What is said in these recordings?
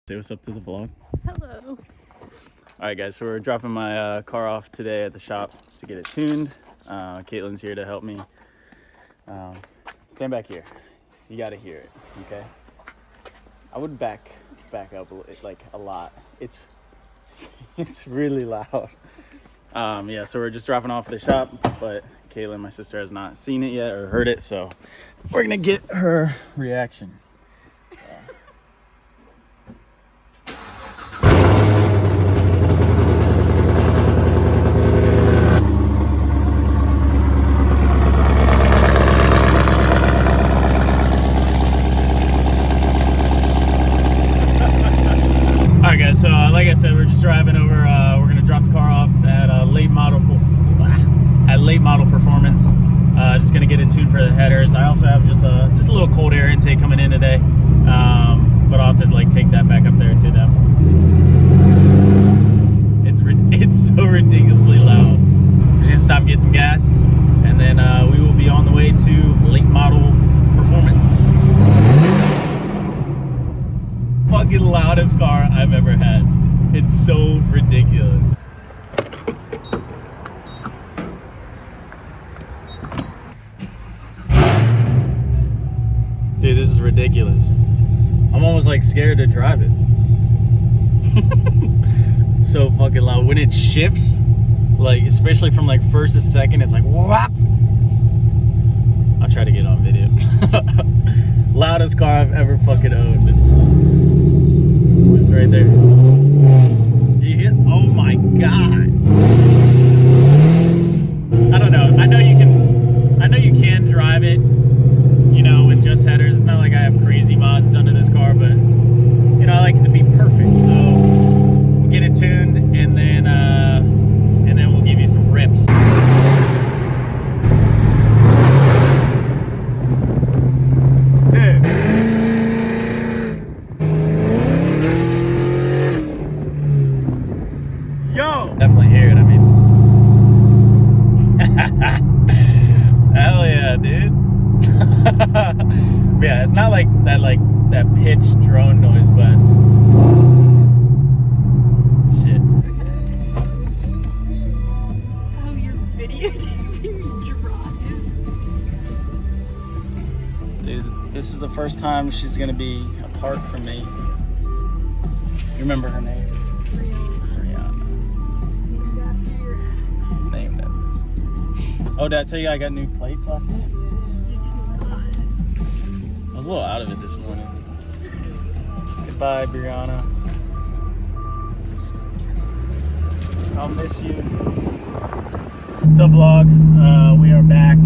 Say what's up to the vlog. Hello. Alright guys, so we're dropping my car off today at the shop to get it tuned. Caitlin's here to help me. Stand back here. You gotta hear it, okay? I would back up like a lot. It's really loud. Yeah, so we're just dropping off at the shop, but Caitlin, my sister, has not seen it yet or heard it, so we're gonna get her reaction. So like I said, we're just driving over. We're gonna drop the car off at late model performance. Just gonna get it tuned for the headers. I also have just a little cold air intake coming in today, but I'll have to like take that back up there to them. It's so ridiculously loud. We're gonna stop and get some gas, and then we will be on the way to late model performance. Fucking loudest car I've ever had. It's so ridiculous. Dude, this is ridiculous. I'm almost like scared to drive it. It's so fucking loud. When it shifts, like especially from like first to second, it's like whap. I'll try to get it on video. Loudest car I've ever fucking owned. It's right there. You hit? Oh my god. I don't know. I know you can drive it, you know, with just headers. It's not like I have crazy mods done to this car, but you know, I like it to be perfect. So we'll get it tuned and then we'll give you some rips. Dude. Yo! Definitely hear it, I mean. Hell yeah, dude. Yeah, it's not like that pitch drone noise, but shit. Oh, you're videotaping me drive. Dude, this is the first time she's gonna be apart from me. You remember her name? Oh, did I tell you I got new plates last night? You did not. I was a little out of it this morning. Goodbye, Brianna. I'll miss you. What's up, vlog? We are back.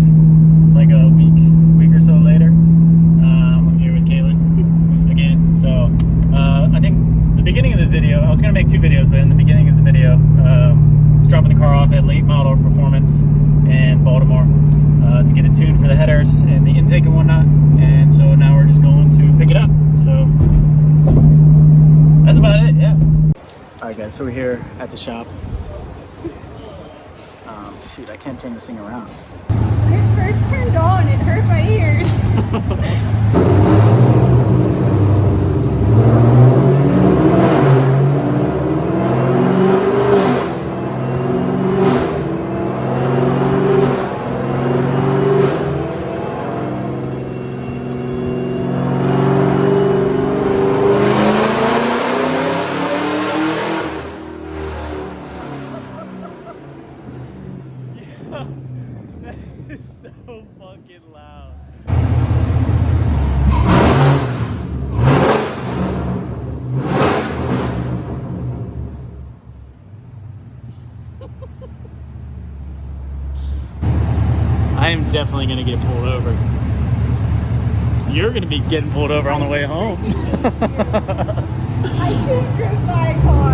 It's like a week or so later. I'm here with Caitlin again. So I think the beginning of the video, I was gonna make two videos, but in the beginning of the video, dropping the car off at late model performance in Baltimore to get it tuned for the headers and the intake and whatnot, and so now we're just going to pick it up. So that's about it. Yeah. All right, guys. So we're here at the shop. Shoot, I can't turn this thing around. When it first turned on, it hurt my ears. That is so fucking loud. I am definitely gonna get pulled over. You're gonna be getting pulled over on the way home. I should have driven by a car.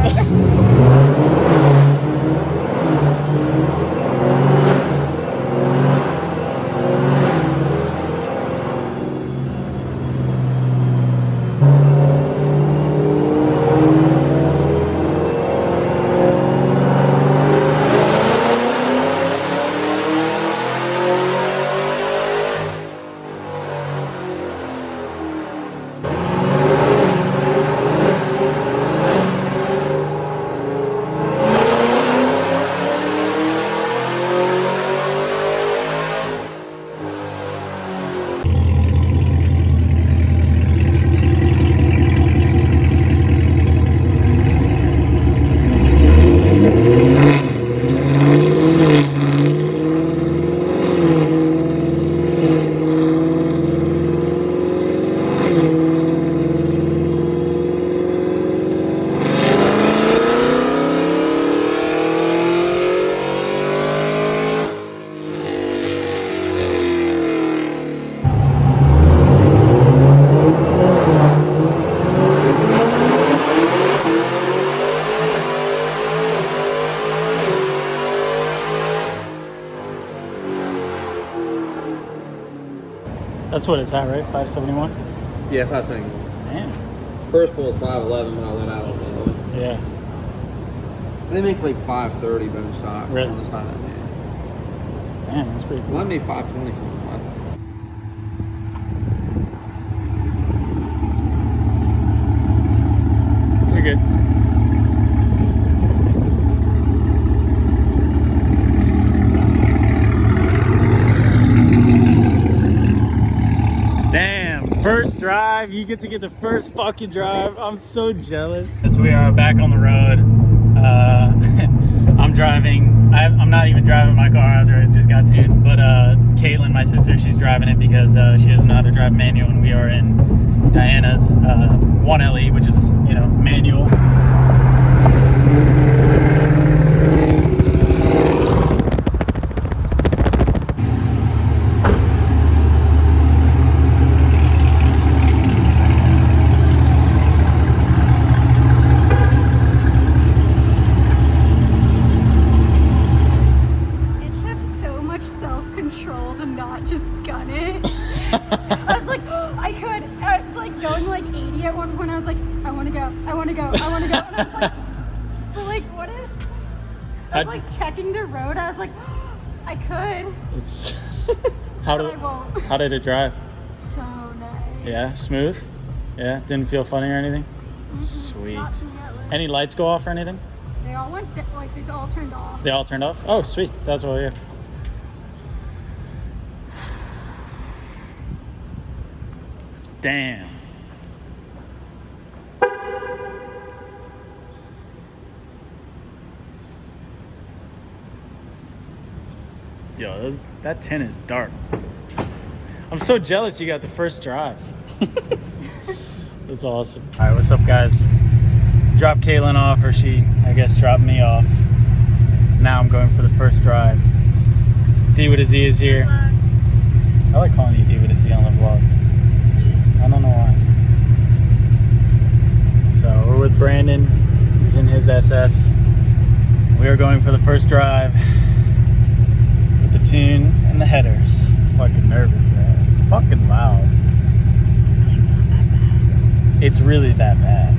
That's what it's at, right? 571? Yeah, 571. Damn. First pull is 511 when I let out on the other one. Yeah. They make like 530 bone stock Really? on this time. Yeah. Damn, that's pretty cool. Well, I made 520 something. We're good. Damn, first drive. You get to get the first fucking drive. I'm so jealous. So we are back on the road. I'm driving. I'm not even driving my car after it just got tuned. But Caitlin, my sister, she's driving it because she doesn't know how to drive manual, and we are in Diana's 1LE, which is, you know, manual. I was like checking the road. I was like, I could. It's I won't. How did it drive? So nice. Yeah, smooth. Yeah, didn't feel funny or anything. Sweet. Any lights go off or anything? They all went like they all turned off. They all turned off? Oh, sweet. That's what we're here. Damn. Yo, that tin is dark. I'm so jealous you got the first drive. That's awesome. All right, what's up, guys? Dropped Caitlin off, or she, I guess, dropped me off. Now I'm going for the first drive. D with a Z is here. I like calling you D with a Z on the vlog. I don't know why. So we're with Brandon. He's in his SS. We are going for the first drive. The tune and the headers. I'm fucking nervous, man. It's fucking loud. It's really not that bad.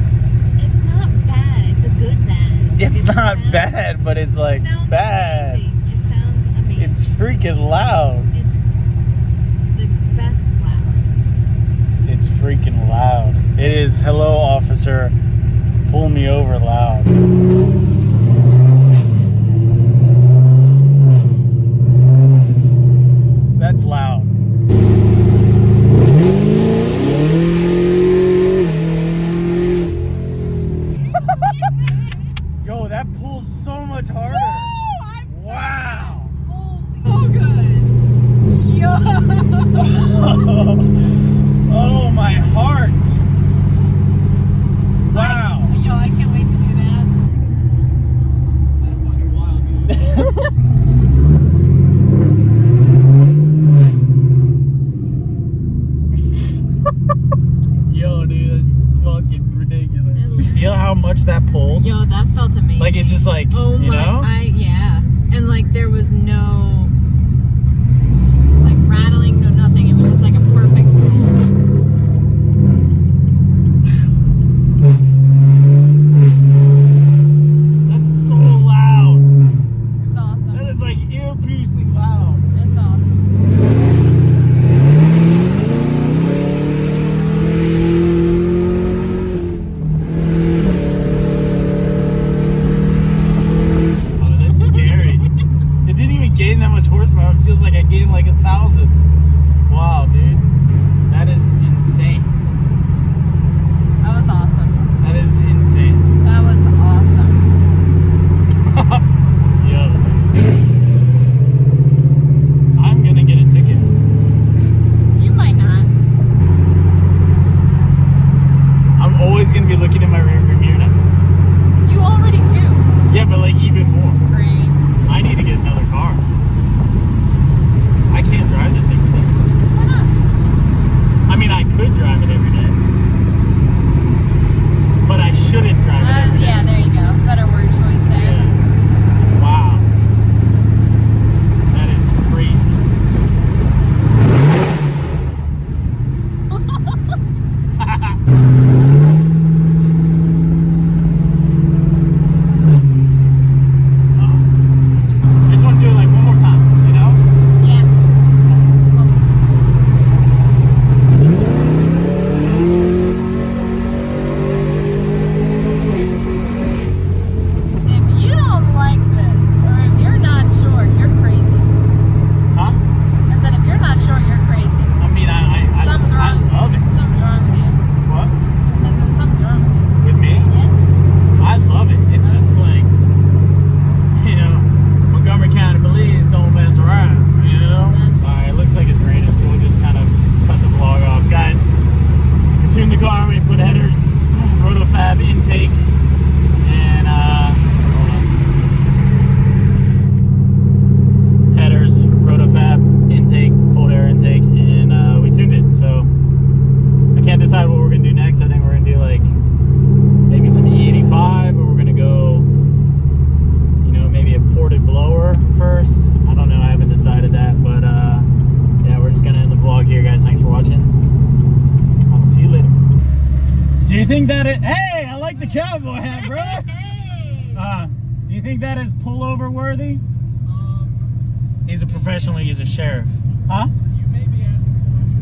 It's really that bad. It's not bad. It's a good bad. It's not bad, but it's like bad. Amazing. It sounds amazing. It's freaking loud. It's the best loud. It's freaking loud. It is hello officer, pull me over loud. That's loud. Yo, that pulls so much harder. Wow. Oh, good. Yo. Oh, my heart. Wow. Yo, I can't wait to do that. That's fucking wild, dude. Yo, dude, that's fucking ridiculous. You feel how much that pulled? Yo, that felt amazing. Like, it's just like, oh you my, know? yeah. And like there was no like rattling, no nothing. It was just like a perfect That's so loud. It's awesome. That is like ear-piercing loud. It's awesome. Oh, that's scary. It didn't even gain that much horsepower. It feels like I gained like 1,000. Wow, dude. That is insane. That was awesome. That is insane. That was awesome. Yo. I'm gonna get a ticket. You might not. I'm always gonna be looking in my rearview mirror now. You already do. Yeah, but like even more. Great. I need to get another car. I can't drive this anymore. think that it? Hey, I like the cowboy hat, bro. Hey. Do you think that is pullover worthy? He's a professional. He's a sheriff. Huh? You may be asking for it.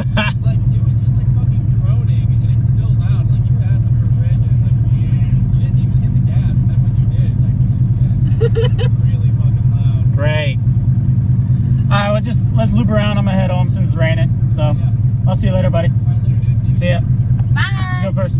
It's like, it was just like fucking droning, and it's still loud. Like, you pass over a bridge, and it's like, you didn't even hit the gas, and then when you did, it's like, holy shit. It's really fucking loud. Great. All right, well, just let's loop around. I'm gonna head home since it's raining. So, Yeah. I'll see you later, buddy. All right, later, dude. See ya. Bye. You go first.